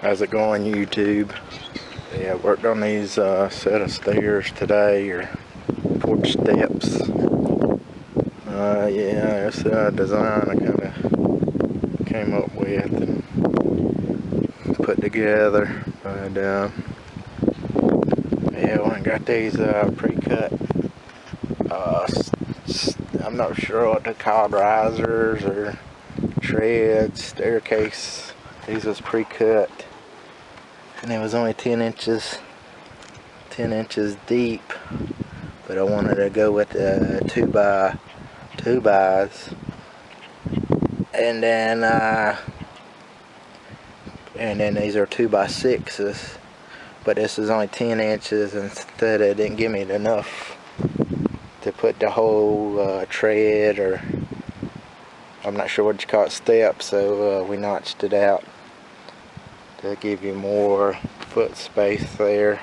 How's it going, YouTube? Yeah, I worked on these set of stairs today, or porch steps. Yeah, that's a design I kind of came up with and put together. But yeah, I got these pre-cut. I'm not sure what they're called, risers or treads, staircase. These was pre-cut, and it was only 10 inches deep, but I wanted to go with the 2x2s, and then these are 2x6s, but this is only 10 inches. Instead, it didn't give me enough to put the whole tread, or I'm not sure what you call it, step, so we notched it out to give you more foot space there.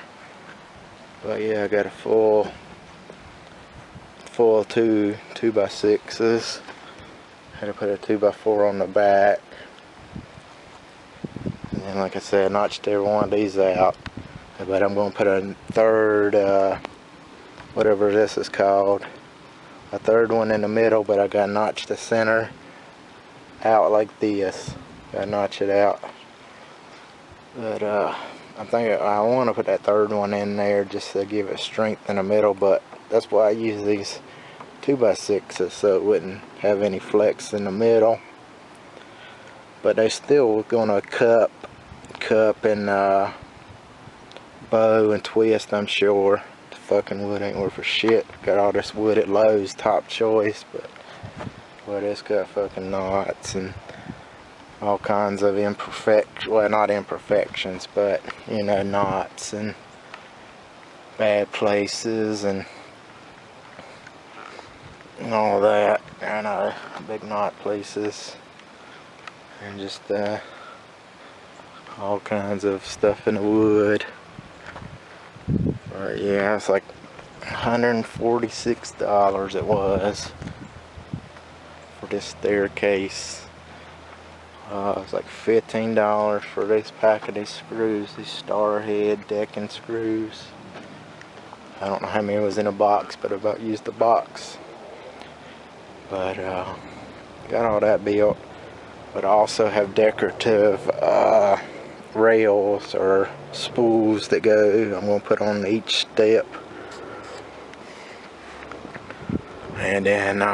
But yeah, I got a full 2x6s. Had to put a 2x4 on the back, and then, like I said, I notched every one of these out. But I'm going to put a third, whatever this is called, a third one in the middle. But I got to notch the center out like this. Got to notch it out. But I'm thinking I want to put that third one in there just to give it strength in the middle. But that's why I use these 2x6s, so it wouldn't have any flex in the middle. But they still gonna cup and bow and twist, I'm sure. The fucking wood ain't worth a shit. Got all this wood at Lowe's, top choice, but it's got fucking knots and all kinds of well, not imperfections, but you know, knots and bad places and all that, you know, big knot places, and just all kinds of stuff in the wood. But yeah, it's like $146 it was for this staircase. It's like $15 for this pack of these screws, these star head decking screws. I don't know how many was in a box, but I about used the box. But got all that built. But I also have decorative rails or spools that go, I'm going to put on each step. And then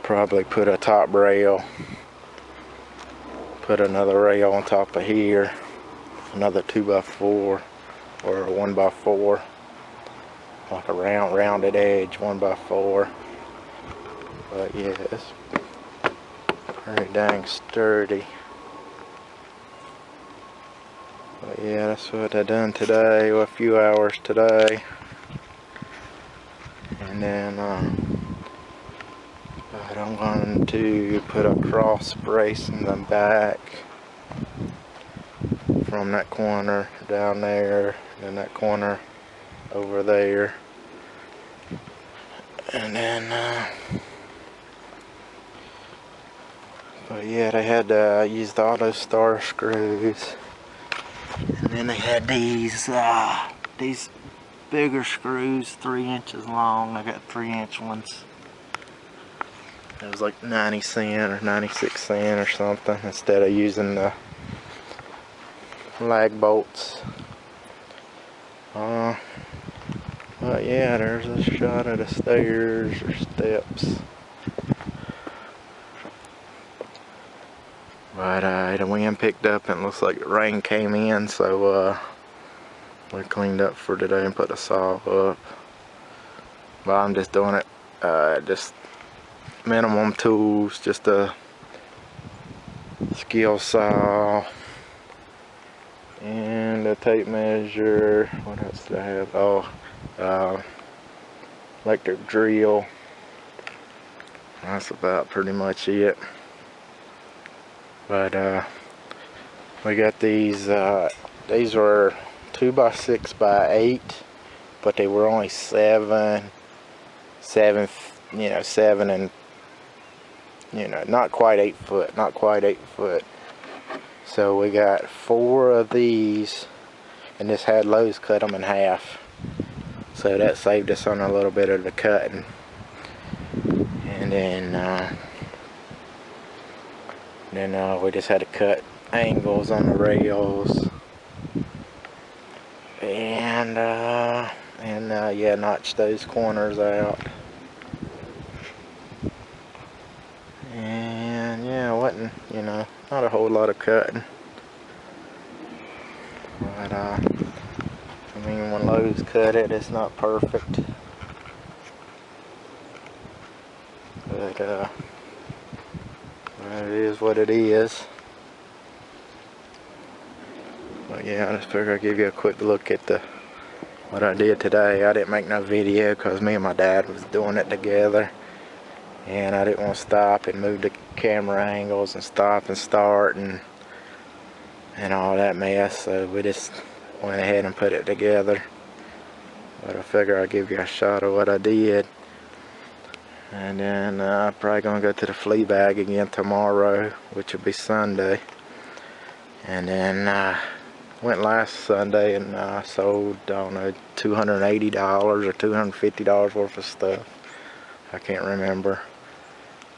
probably put a top rail. Put another rail on top of here. Another 2x4 or a 1x4. Like a rounded edge 1x4. But yeah, it's pretty dang sturdy. But yeah, that's what I done today, well, a few hours today. And then but I'm going to put a cross brace in the back from that corner down there, and that corner over there. And then but yeah, they had used all those star screws, and then they had these bigger screws, 3 inches long. I got 3-inch ones. It was like 90 cent or 96 cent or something, instead of using the lag bolts. But yeah, there's a shot of the stairs or steps. But the wind picked up and it looks like rain came in, so we cleaned up for today and put the saw up. But I'm just doing it just minimum tools, just a skill saw and a tape measure. What else did I have? Oh, electric drill. That's about pretty much it. But we got these were 2x6x8, but they were only 7 and, you know, not quite 8 foot, So we got 4 of these, and this had Lowe's cut them in half. So that saved us on a little bit of the cutting. And then we just had to cut angles on the rails. And yeah, notch those corners out. And yeah, it wasn't, you know, not a whole lot of cutting. But I mean, when Lowe's cut it, it's not perfect. But it is what it is. But yeah, I just figured I'd give you a quick look at what I did today. I didn't make no video because me and my dad was doing it together. And I didn't want to stop and move the camera angles and stop and start and all that mess. So we just went ahead and put it together. But I figure I'll give you a shot of what I did. And then I'm probably going to go to the flea bag again tomorrow, which will be Sunday. And then went last Sunday and sold, I don't know, $280 or $250 worth of stuff. I can't remember.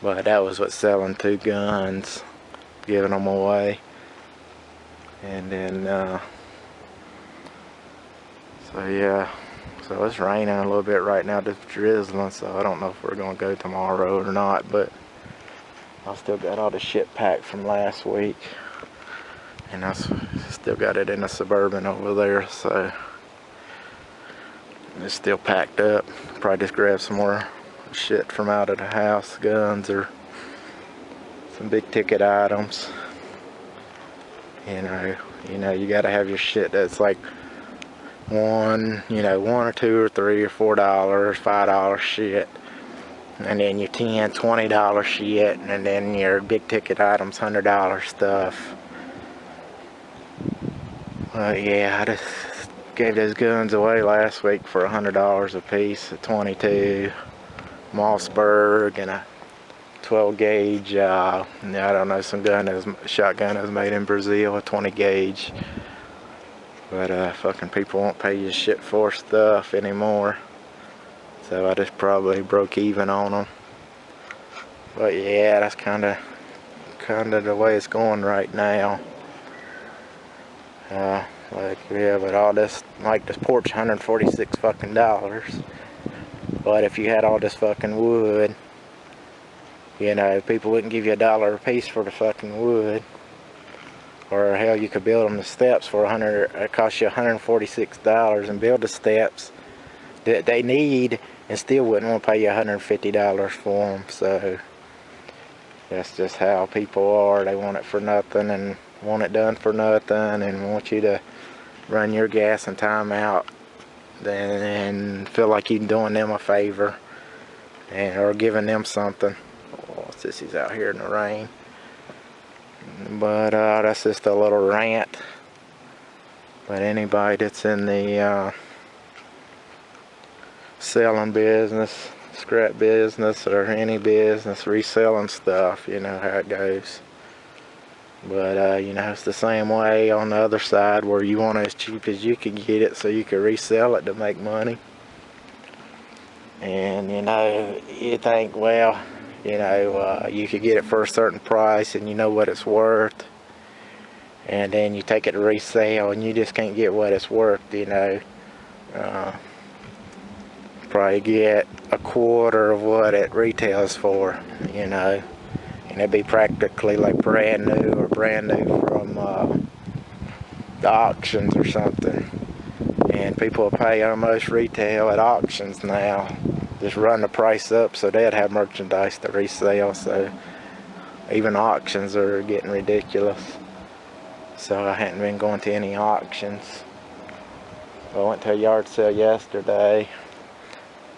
But that was what selling 2 guns, giving them away. And then, so yeah. So it's raining a little bit right now, just drizzling, so I don't know if we're going to go tomorrow or not, but I still got all the shit packed from last week. And I still got it in a Suburban over there, so it's still packed up. Probably just grab some more shit from out of the house, guns or some big ticket items. You know, you gotta have your shit that's like $1 or $2 or $3 or $4, $5 shit, and then your $10, $20 shit, and then your big ticket items, $100 stuff. Yeah, I just gave those guns away last week for $100 a piece, a 22 Mossberg and a 12 gauge. I don't know, some shotgun that was made in Brazil, a 20 gauge. But fucking people won't pay you shit for stuff anymore. So I just probably broke even on them. But yeah, that's kinda the way it's going right now. Like yeah, but all this, like this porch, $146 fucking dollars. But if you had all this fucking wood, you know, people wouldn't give you $1 a piece for the fucking wood. Or hell, you could build them the steps for it cost you $146 and build the steps that they need, and still wouldn't want to pay you $150 for them. So that's just how people are. They want it for nothing and want it done for nothing, and want you to run your gas and time out and feel like you're doing them a favor or giving them something. Oh, sissy's out here in the rain. But that's just a little rant. But anybody that's in the selling business, scrap business, or any business reselling stuff, you know how it goes. But you know, it's the same way on the other side, where you want it as cheap as you can get it so you can resell it to make money. And you know, you think, well, you know, you could get it for a certain price and you know what it's worth, and then you take it to resale and you just can't get what it's worth, you know. Probably get a quarter of what it retails for, you know, and it'd be practically like brand new from the auctions or something. And people will pay almost retail at auctions now. Just run the price up so they'd have merchandise to resell. So even auctions are getting ridiculous. So I hadn't been going to any auctions. I went to a yard sale yesterday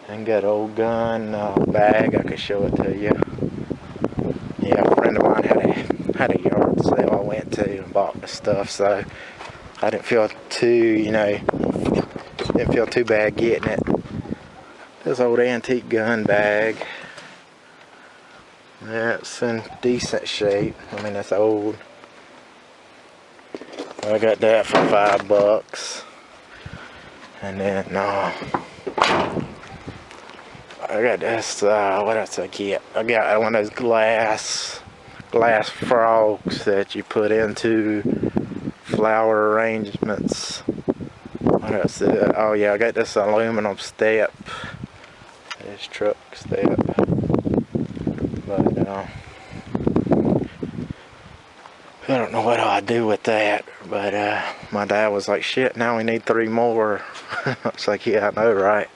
and got an old gun bag. I could show it to you. Yeah, a friend of mine had a yard sale I went to and bought the stuff, so I didn't feel too bad getting it. This old antique gun bag. Yeah, it's in decent shape. I mean, it's old. I got that for $5. And then I got this, what else I get? I got one of those glass frogs that you put into flower arrangements. What else? Oh yeah, I got this aluminum step. This truck step. But I don't know what I'll do with that. But my dad was like, shit, now we need 3 more. I was like, yeah, I know, right?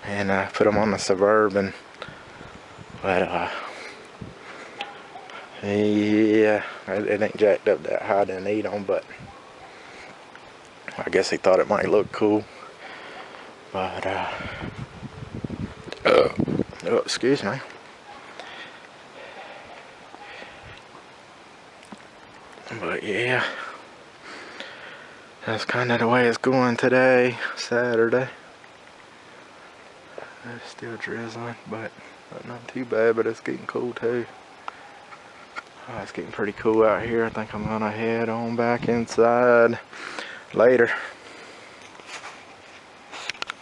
And put them on the Suburban. But yeah, it ain't jacked up that high to need them, but I guess he thought it might look cool. But oh, excuse me. But yeah, that's kind of the way it's going today, Saturday. It's still drizzling, but not too bad, but it's getting cool too. Oh, it's getting pretty cool out here. I think I'm gonna head on back inside later.